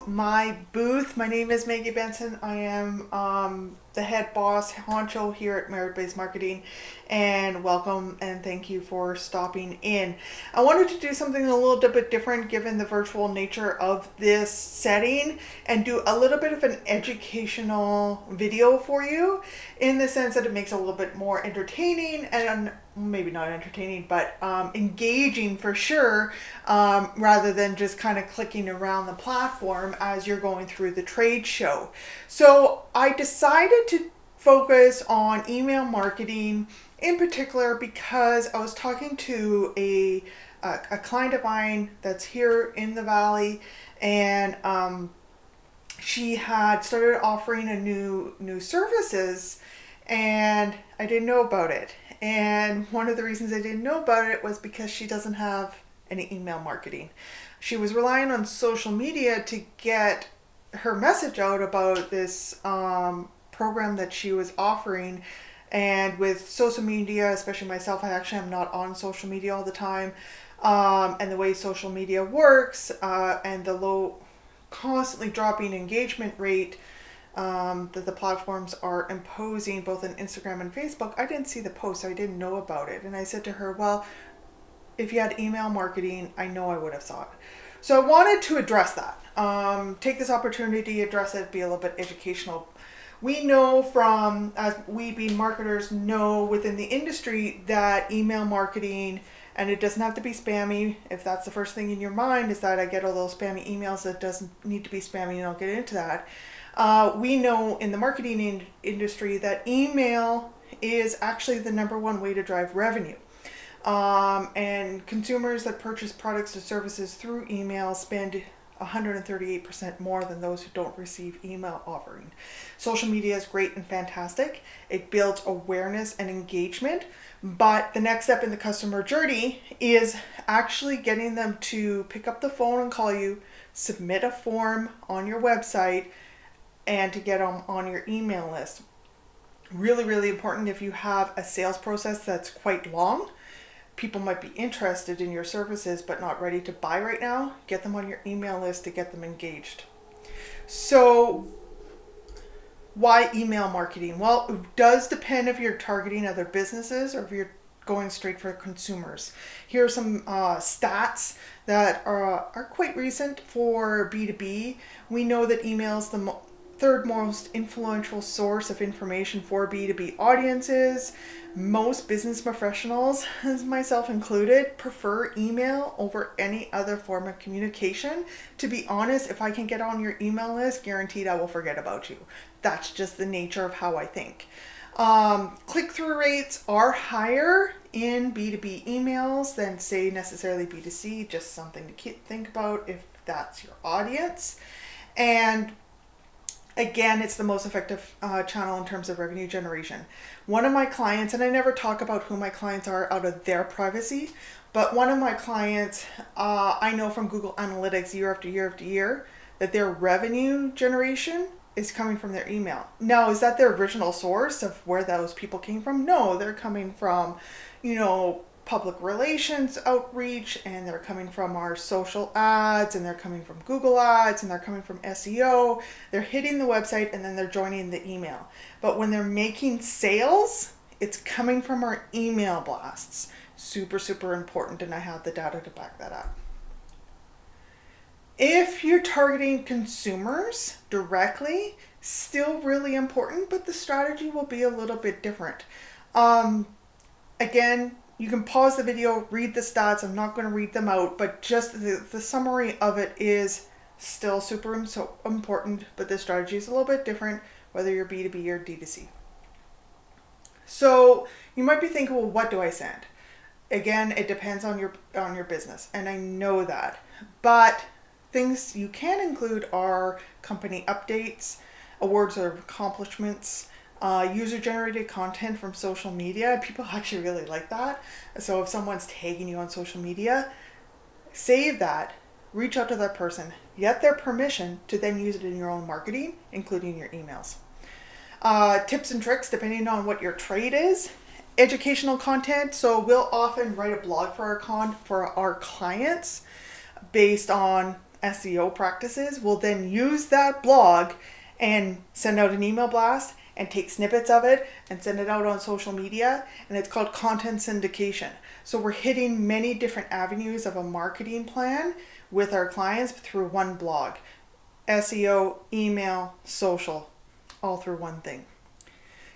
my booth. My name is Maggie Benson. I am the head boss honcho here at Merit Based Marketing, and welcome and thank you for stopping in. I wanted to do something a little bit different given the virtual nature of this setting and do a little bit of an educational video for you in the sense that it makes it a little bit more entertaining and maybe not entertaining, but engaging for sure, rather than just kind of clicking around the platform as you're going through the trade show. So I decided to focus on email marketing in particular because I was talking to a client of mine that's here in the valley, and she had started offering a new services, and I didn't know about it. And one of the reasons I didn't know about it was because she doesn't have any email marketing. She was relying on social media to get her message out about this program that she was offering. And with social media, especially myself, I actually am not on social media all the time. And the way social media works, and the low, constantly dropping engagement rate that the platforms are imposing both on Instagram and Facebook. I didn't see the post, so I didn't know about it. And I said to her, well, if you had email marketing, I know I would have saw it. So I wanted to address that. Take this opportunity to address it, be a little bit educational. We know from, as we being marketers know within the industry, that email marketing, and it doesn't have to be spammy. If that's the first thing in your mind is that I get all those spammy emails, that doesn't need to be spammy, and I'll get into that. We know in the marketing industry that email is actually the number one way to drive revenue. And consumers that purchase products or services through email spend 138% more than those who don't receive email offering. Social media is great and fantastic. It builds awareness and engagement, but the next step in the customer journey is actually getting them to pick up the phone and call you, submit a form on your website, and to get them on your email list. Really, really important if you have a sales process that's quite long. People might be interested in your services but not ready to buy right now. Get them on your email list to get them engaged. So why email marketing? Well, it does depend if you're targeting other businesses or if you're going straight for consumers. Here are some stats that are quite recent for B2B. We know that email is the third most influential source of information for B2B audiences. Most business professionals, as myself included, prefer email over any other form of communication. To be honest, if I can get on your email list, guaranteed I will forget about you. That's just the nature of how I think. Click-through rates are higher in B2B emails than, say, necessarily B2C. Just something to think about if that's your audience. And again, it's the most effective channel in terms of revenue generation. One of my clients, and I never talk about who my clients are out of their privacy, but one of my clients, I know from Google Analytics year after year after year that their revenue generation is coming from their email. Now, is that their original source of where those people came from? No, they're coming from, public relations outreach, and they're coming from our social ads, and they're coming from Google ads, and they're coming from SEO. They're hitting the website and then they're joining the email. But when they're making sales, it's coming from our email blasts. Super, super important, and I have the data to back that up. If you're targeting consumers directly, still really important, but the strategy will be a little bit different. Again, you can pause the video, read the stats. I'm not going to read them out, but just the summary of it is still super important, but the strategy is a little bit different, whether you're B2B or D2C. So you might be thinking, well, what do I send? Again, it depends on your business, and I know that. But things you can include are company updates, awards or accomplishments, user-generated content from social media. People actually really like that. So if someone's tagging you on social media, save that, reach out to that person, get their permission to then use it in your own marketing, including your emails. Tips and tricks, depending on what your trade is. Educational content. So we'll often write a blog for our clients based on SEO practices will then use that blog and send out an email blast and take snippets of it and send it out on social media, and it's called content syndication. So we're hitting many different avenues of a marketing plan with our clients through one blog. SEO, email, social, all through one thing.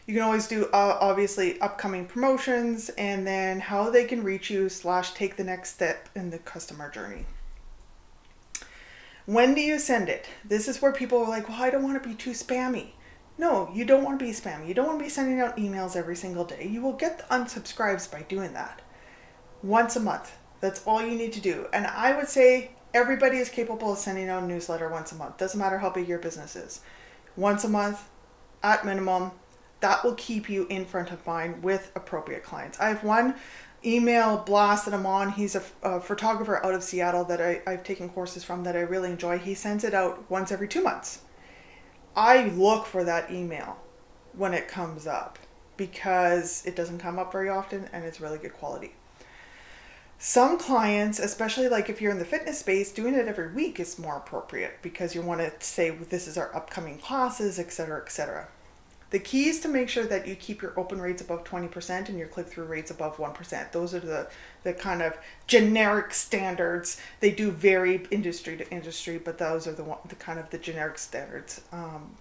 You can always do obviously upcoming promotions and then how they can reach you / take the next step in the customer journey. When do you send it? This is where people are like, well, I don't want to be too spammy. No, you don't want to be spammy. You don't want to be sending out emails every single day. You will get the unsubscribes by doing that. Once a month. That's all you need to do. And I would say everybody is capable of sending out a newsletter once a month. Doesn't matter how big your business is. Once a month, at minimum, that will keep you in front of mind with appropriate clients. I have one email blast that I'm on. He's a photographer out of Seattle that I've taken courses from that I really enjoy. He sends it out once every 2 months. I look for that email when it comes up because it doesn't come up very often and it's really good quality. Some clients, especially like if you're in the fitness space, doing it every week is more appropriate because you want to say, well, this is our upcoming classes, etc., etc. The key is to make sure that you keep your open rates above 20% and your click-through rates above 1%. Those are the kind of generic standards. They do vary industry to industry, but those are the kind of the generic standards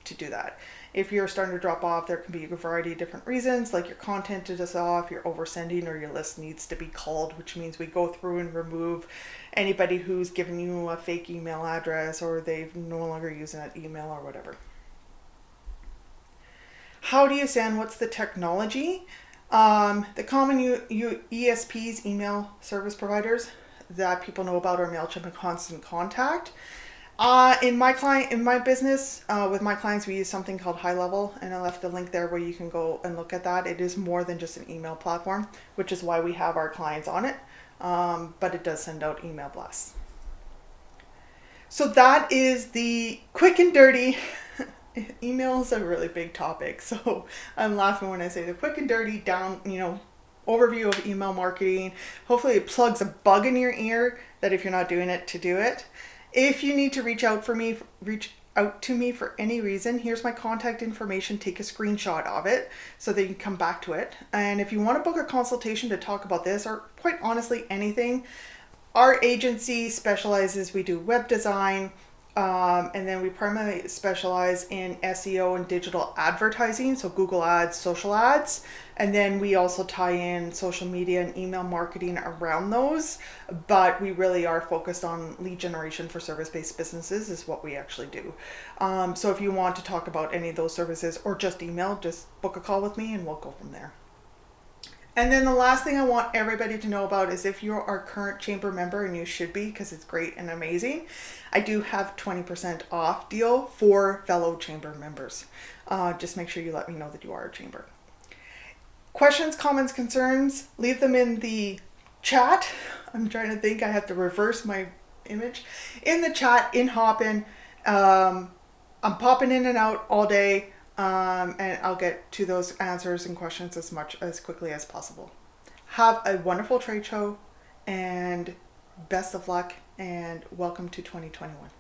to do that. If you're starting to drop off, there can be a variety of different reasons, like your content is off, you're oversending, or your list needs to be culled, which means we go through and remove anybody who's given you a fake email address or they've no longer using that email or whatever. How do you send? What's the technology? The common ESPs, email service providers that people know about, are MailChimp and Constant Contact. In my business, with my clients, we use something called High Level, and I left the link there where you can go and look at that. It is more than just an email platform, which is why we have our clients on it, but it does send out email blasts. So that is the quick and dirty. Email is a really big topic, so I'm laughing when I say the quick and dirty overview of email marketing. Hopefully it plugs a bug in your ear that if you're not doing it, to do it. If you need to reach out to me for any reason, here's my contact information. Take a screenshot of it so that you can come back to it. And if you want to book a consultation to talk about this, or quite honestly anything, our agency specializes, we do web design, and then we primarily specialize in SEO and digital advertising, so Google Ads, social ads, and then we also tie in social media and email marketing around those, but we really are focused on lead generation for service-based businesses is what we actually do. So if you want to talk about any of those services or just email, just book a call with me and we'll go from there. And then the last thing I want everybody to know about is if you're our current chamber member, and you should be because it's great and amazing, I do have 20% off deal for fellow chamber members. Just make sure you let me know that you are a chamber. Questions, comments, concerns, leave them in the chat. I'm trying to think, I have to reverse my image. In the chat, in Hopin. I'm popping in and out all day. And I'll get to those answers and questions as quickly as possible. Have a wonderful trade show and best of luck and welcome to 2021.